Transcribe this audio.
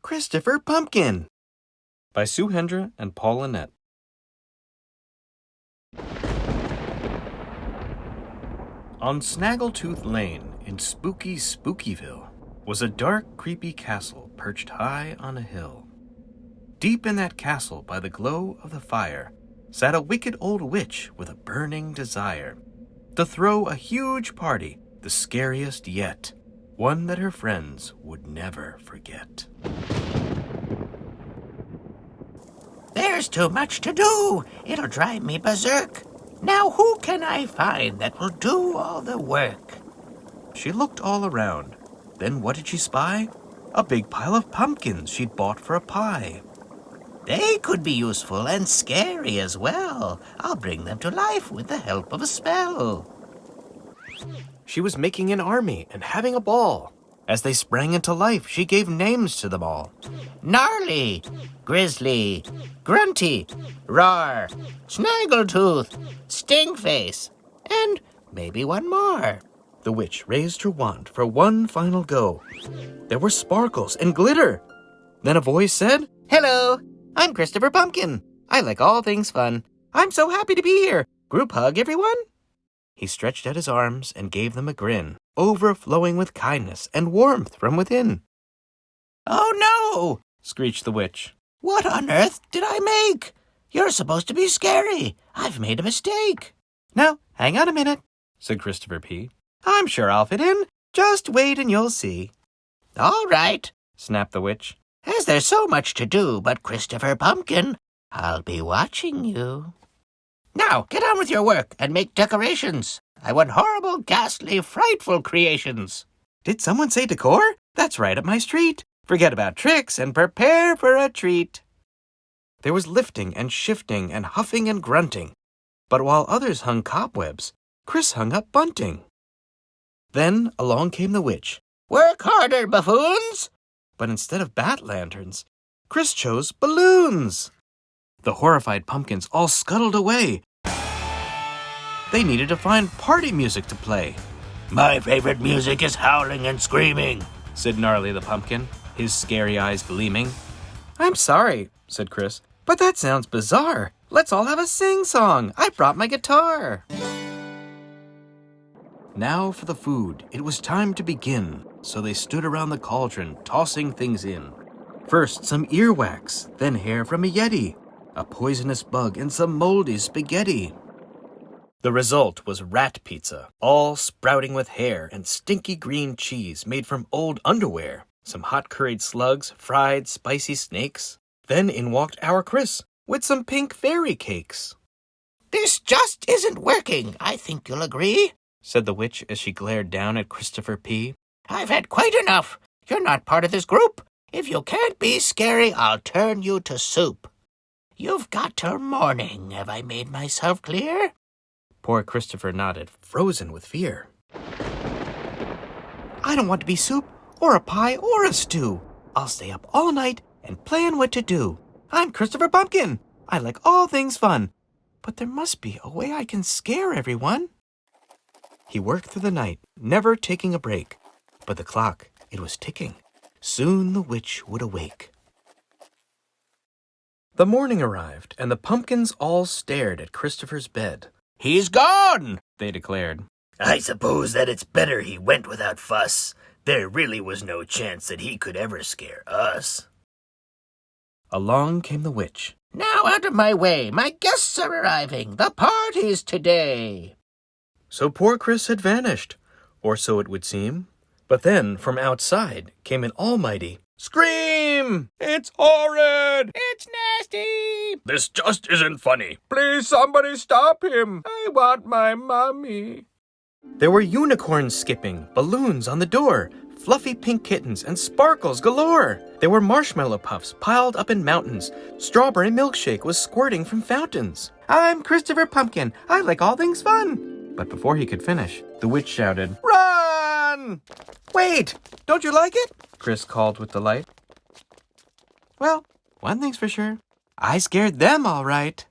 Christopher Pumpkin by Sue Hendra and Paul Linnet. On Snaggletooth Lane in spooky Spookyville was a dark, creepy castle perched high on a hill. Deep in that castle, by the glow of the fire, sat a wicked old witch with a burning desire to throw a huge party, the scariest yet, one that her friends would never forget. There's too much to do. It'll drive me berserk. Now who can I find that will do all the work? She looked all around. Then what did she spy? A big pile of pumpkins she'd bought for a pie. They could be useful and scary as well. I'll bring them to life with the help of a spell. She was making an army and having a ball. As they sprang into life, she gave names to them all. Gnarly, Grizzly, Grunty, Roar, Snaggletooth, Stinkface, and maybe one more. The witch raised her wand for one final go. There were sparkles and glitter. Then a voice said, "Hello, I'm Christopher Pumpkin. I like all things fun. I'm so happy to be here. Group hug, everyone." He stretched out his arms and gave them a grin, overflowing with kindness and warmth from within. "Oh no!" screeched the witch. "What on earth did I make? You're supposed to be scary. I've made a mistake." "Now, hang on a minute," said Christopher P. "I'm sure I'll fit in. Just wait and you'll see." "All right," snapped the witch. "As there's so much to do but Christopher Pumpkin, I'll be watching you. Now, get on with your work and make decorations. I want horrible, ghastly, frightful creations." Did someone say decor? That's right up my street. Forget about tricks and prepare for a treat. There was lifting and shifting and huffing and grunting. But while others hung cobwebs, Chris hung up bunting. Then along came the witch. "Work harder, buffoons!" But instead of bat lanterns, Chris chose balloons. The horrified pumpkins all scuttled away. They needed to find party music to play. "My favorite music is howling and screaming," said Gnarly the pumpkin, his scary eyes gleaming. "I'm sorry," said Chris, "but that sounds bizarre. Let's all have a sing-song. I brought my guitar." Now for the food. It was time to begin. So they stood around the cauldron, tossing things in. First some earwax, then hair from a yeti, a poisonous bug, and some moldy spaghetti. The result was rat pizza, all sprouting with hair and stinky green cheese made from old underwear, some hot curried slugs, fried spicy snakes. Then in walked our Chris with some pink fairy cakes. "This just isn't working, I think you'll agree," said the witch as she glared down at Christopher P. "I've had quite enough. You're not part of this group. If you can't be scary, I'll turn you to soup. You've got till morning. Have I made myself clear?" Poor Christopher nodded, frozen with fear. "I don't want to be soup or a pie or a stew. I'll stay up all night and plan what to do. I'm Christopher Pumpkin. I like all things fun. But there must be a way I can scare everyone." He worked through the night, never taking a break. But the clock, it was ticking. Soon the witch would awake. The morning arrived, and the pumpkins all stared at Christopher's bed. "He's gone," they declared. "I suppose that it's better he went without fuss. There really was no chance that he could ever scare us." Along came the witch. "Now out of my way. My guests are arriving. The party's today." So poor Chris had vanished, or so it would seem. But then, from outside, came an almighty scream! "It's horrid! "It's nasty!" This just isn't funny! Please somebody stop him! I want my mommy!" There were unicorns skipping, balloons on the door, fluffy pink kittens, and sparkles galore. There were marshmallow puffs piled up in mountains. Strawberry milkshake was squirting from fountains. "I'm Christopher Pumpkin. I like all things fun." But before he could finish, the witch shouted, "Run!" "Wait, don't you like it?" Chris called with delight. "Well, one thing's for sure. I scared them all right."